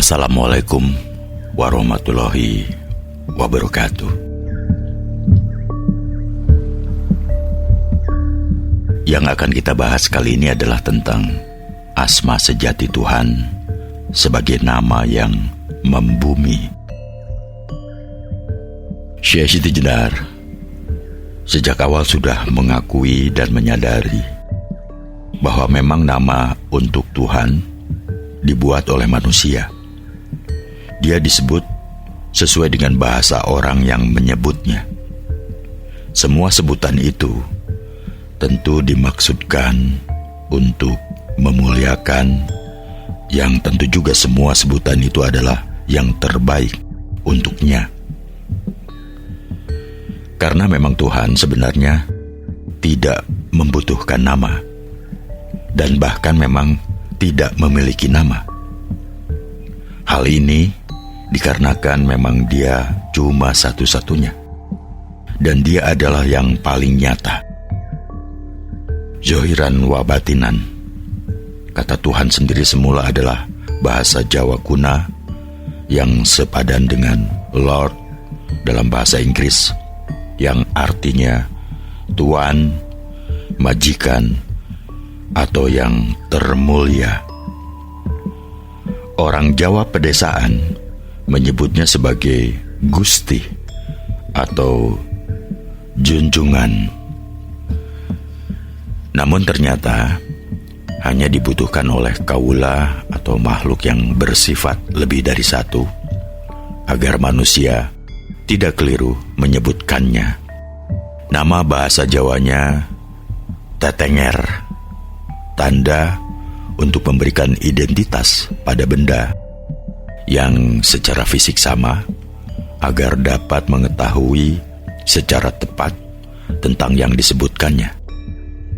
Assalamualaikum warahmatullahi wabarakatuh. Yang akan kita bahas kali ini adalah tentang asma sejati Tuhan sebagai nama yang membumi. Syekh Siti Jenar sejak awal sudah mengakui dan menyadari bahwa memang nama untuk Tuhan dibuat oleh manusia. Dia disebut sesuai dengan bahasa orang yang menyebutnya. Semua sebutan itu tentu dimaksudkan untuk memuliakan, yang tentu juga semua sebutan itu adalah yang terbaik untuknya. Karena memang Tuhan sebenarnya tidak membutuhkan nama, dan bahkan memang tidak memiliki nama. Hal ini dikarenakan memang Dia cuma satu-satunya, dan Dia adalah yang paling nyata. Zohiran wa batinan, kata Tuhan sendiri semula adalah bahasa Jawa kuna yang sepadan dengan Lord dalam bahasa Inggris, yang artinya Tuan, majikan, atau yang termulia. Orang Jawa pedesaan menyebutnya sebagai Gusti atau junjungan. Namun ternyata hanya dibutuhkan oleh kaula atau makhluk yang bersifat lebih dari satu agar manusia tidak keliru menyebutkannya. Nama bahasa Jawanya tetenger, tanda untuk memberikan identitas pada benda yang secara fisik sama agar dapat mengetahui secara tepat tentang yang disebutkannya.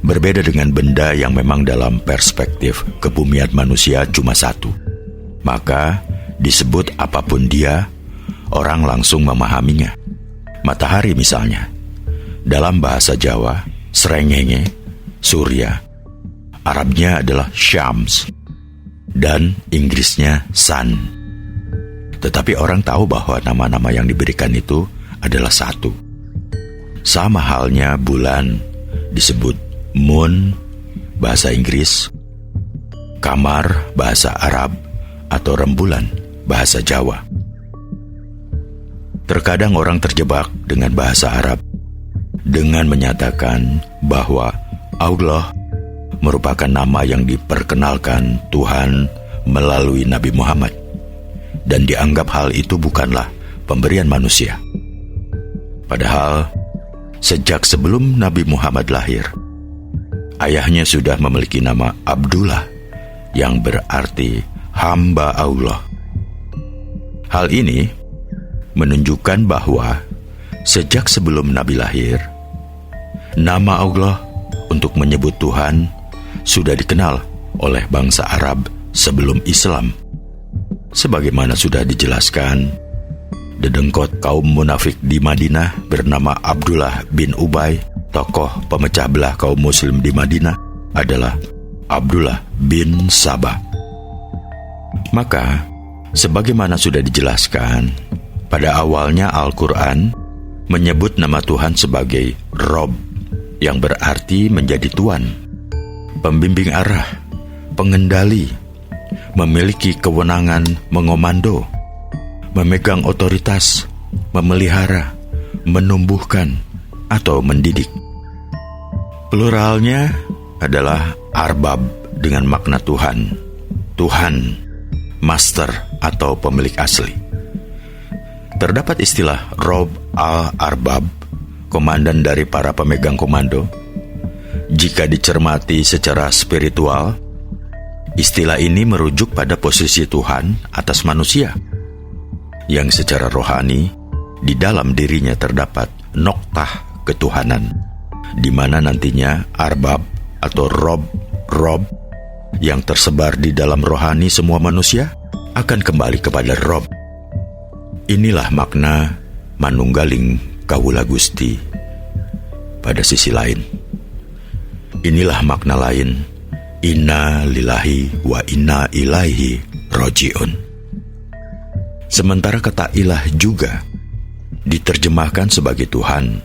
Berbeda dengan benda yang memang dalam perspektif kebumian manusia cuma satu, maka disebut apapun dia, orang langsung memahaminya. Matahari misalnya, dalam bahasa Jawa srengenge, surya, Arabnya adalah Syams, dan Inggrisnya Sun. Tetapi orang tahu bahwa nama-nama yang diberikan itu adalah satu. Sama halnya bulan disebut moon, bahasa Inggris, kamar, bahasa Arab, atau rembulan, bahasa Jawa. Terkadang orang terjebak dengan bahasa Arab dengan menyatakan bahwa Allah merupakan nama yang diperkenalkan Tuhan melalui Nabi Muhammad, dan dianggap hal itu bukanlah pemberian manusia. Padahal sejak sebelum Nabi Muhammad lahir, ayahnya sudah memiliki nama Abdullah yang berarti hamba Allah. Hal ini menunjukkan bahwa sejak sebelum Nabi lahir, nama Allah untuk menyebut Tuhan sudah dikenal oleh bangsa Arab sebelum Islam. Sebagaimana sudah dijelaskan, dedengkot kaum munafik di Madinah bernama Abdullah bin Ubay, tokoh pemecah belah kaum muslim di Madinah, adalah Abdullah bin Sabah. Maka, sebagaimana sudah dijelaskan, pada awalnya Al-Quran menyebut nama Tuhan sebagai Rob, yang berarti menjadi Tuan, pembimbing arah, pengendali, memiliki kewenangan mengomando, memegang otoritas, memelihara, menumbuhkan, atau mendidik. Pluralnya adalah arbab dengan makna Tuhan, Tuhan, master atau pemilik asli. Terdapat istilah Rob al-Arbab, komandan dari para pemegang komando. Jika dicermati secara spiritual, istilah ini merujuk pada posisi Tuhan atas manusia, yang secara rohani di dalam dirinya terdapat noktah ketuhanan, di mana nantinya arbab atau rob yang tersebar di dalam rohani semua manusia akan kembali kepada Rob. Inilah makna manunggaling kawula Gusti. Pada sisi lain, inilah makna lain, inna lillahi wa inna ilaihi roji'un. Sementara kata ilah juga diterjemahkan sebagai Tuhan,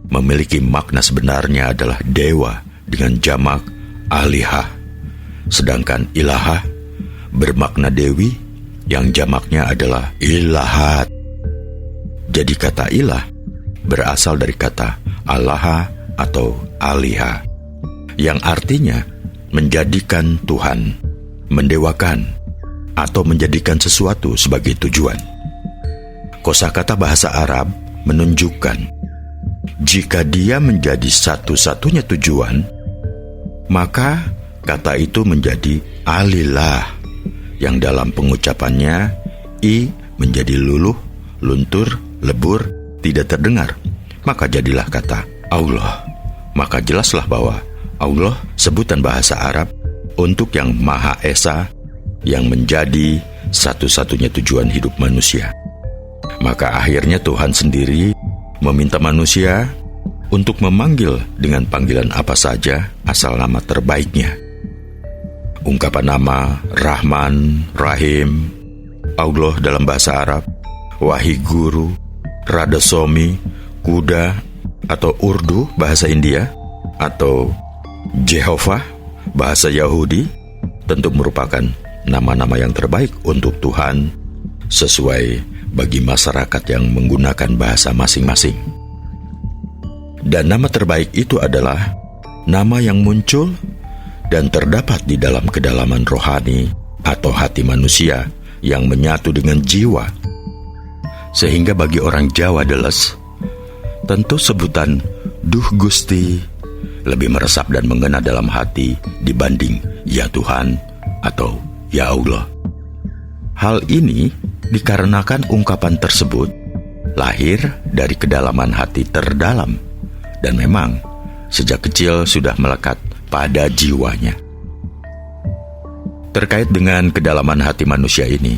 memiliki makna sebenarnya adalah dewa dengan jamak alihah, sedangkan ilahah bermakna dewi yang jamaknya adalah ilahat. Jadi kata ilah berasal dari kata alaha atau aliha, yang artinya menjadikan Tuhan, mendewakan, atau menjadikan sesuatu sebagai tujuan. Kosakata bahasa Arab menunjukkan jika dia menjadi satu-satunya tujuan, maka kata itu menjadi alilah, yang dalam pengucapannya i menjadi luluh, luntur, lebur, tidak terdengar. Maka jadilah kata Allah. Maka jelaslah bahwa Allah sebutan bahasa Arab untuk yang Maha Esa, yang menjadi satu-satunya tujuan hidup manusia. Maka akhirnya Tuhan sendiri meminta manusia untuk memanggil dengan panggilan apa saja asal nama terbaiknya. Ungkapan nama Rahman, Rahim, Allah dalam bahasa Arab, Wahiguru, Radasomi, Kuda, atau Urdu bahasa India, atau Jehovah bahasa Yahudi, tentu merupakan nama-nama yang terbaik untuk Tuhan sesuai bagi masyarakat yang menggunakan bahasa masing-masing. Dan nama terbaik itu adalah nama yang muncul dan terdapat di dalam kedalaman rohani atau hati manusia yang menyatu dengan jiwa. Sehingga bagi orang Jawa Deles, tentu sebutan Duh Gusti lebih meresap dan mengena dalam hati dibanding Ya Tuhan atau Ya Allah. Hal ini dikarenakan ungkapan tersebut lahir dari kedalaman hati terdalam dan memang sejak kecil sudah melekat pada jiwanya. Terkait dengan kedalaman hati manusia ini,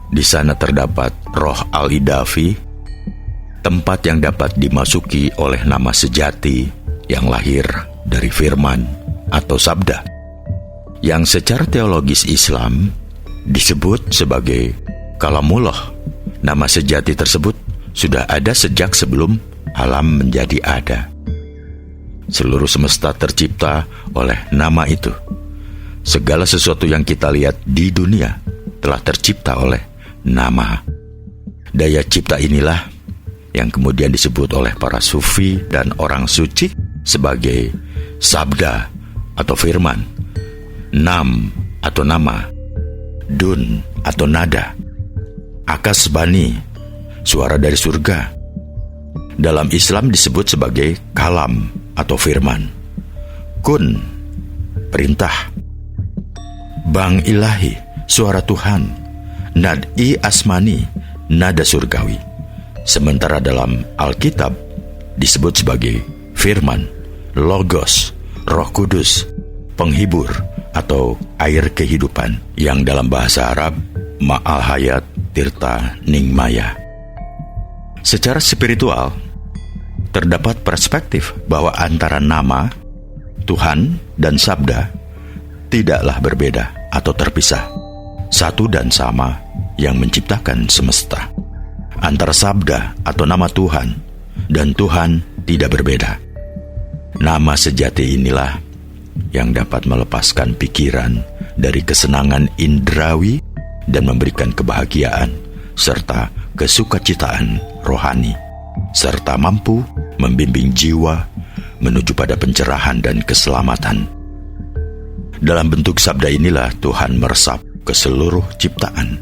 di sana terdapat roh al-idafi, tempat yang dapat dimasuki oleh nama sejati yang lahir dari firman atau sabda, yang secara teologis Islam disebut sebagai Kalamullah. Nama sejati tersebut sudah ada sejak sebelum alam menjadi ada. Seluruh semesta tercipta oleh nama itu. Segala sesuatu yang kita lihat di dunia telah tercipta oleh nama. Daya cipta inilah yang kemudian disebut oleh para sufi dan orang suci sebagai sabda atau firman, nam atau nama, dun atau nada, akasbani, suara dari surga. Dalam Islam disebut sebagai kalam atau firman, kun, perintah, bang ilahi, suara Tuhan, nad'i asmani, nada surgawi. Sementara dalam Alkitab disebut sebagai firman, logos, roh kudus, penghibur atau air kehidupan, yang dalam bahasa Arab ma'al hayat tirta ningmaya. Secara spiritual, terdapat perspektif bahwa antara nama Tuhan dan sabda tidaklah berbeda atau terpisah, satu dan sama yang menciptakan semesta. Antara sabda atau nama Tuhan dan Tuhan tidak berbeda. Nama sejati inilah yang dapat melepaskan pikiran dari kesenangan indrawi dan memberikan kebahagiaan serta kesukacitaan rohani, serta mampu membimbing jiwa menuju pada pencerahan dan keselamatan. Dalam bentuk sabda inilah Tuhan meresap ke seluruh ciptaan.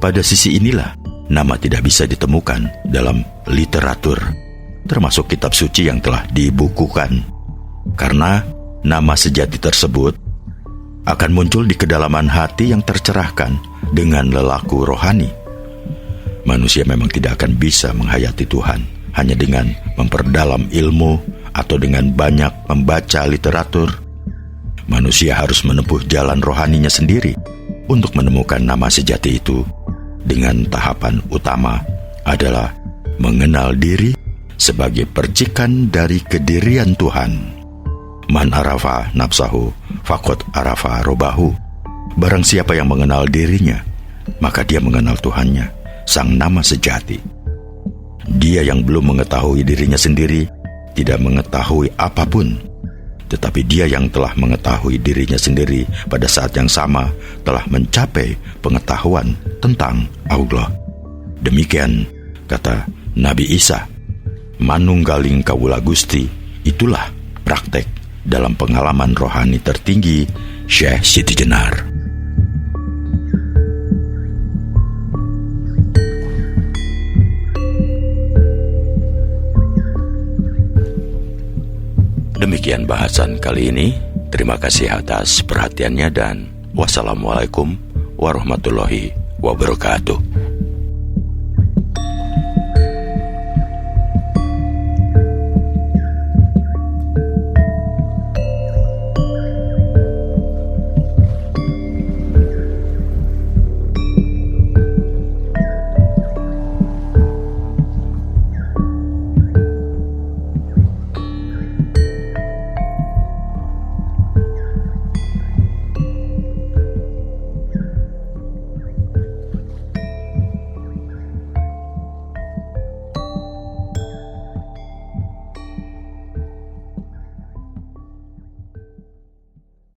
Pada sisi inilah nama tidak bisa ditemukan dalam literatur, termasuk kitab suci yang telah dibukukan, karena nama sejati tersebut akan muncul di kedalaman hati yang tercerahkan dengan lelaku rohani. Manusia memang tidak akan bisa menghayati Tuhan hanya dengan memperdalam ilmu atau dengan banyak membaca literatur. Manusia harus menempuh jalan rohaninya sendiri untuk menemukan nama sejati itu, dengan tahapan utama adalah mengenal diri sebagai percikan dari kedirian Tuhan. Man arafa nafsahu faqad arafa robahu. Barang siapa yang mengenal dirinya, maka dia mengenal Tuhannya, sang nama sejati. Dia yang belum mengetahui dirinya sendiri tidak mengetahui apapun, tetapi dia yang telah mengetahui dirinya sendiri pada saat yang sama telah mencapai pengetahuan tentang Allah. Demikian kata Nabi Isa, manunggaling kawula Gusti, itulah praktek dalam pengalaman rohani tertinggi Syekh Siti Jenar. Demikian bahasan kali ini. Terima kasih atas perhatiannya dan wassalamualaikum warahmatullahi wabarakatuh.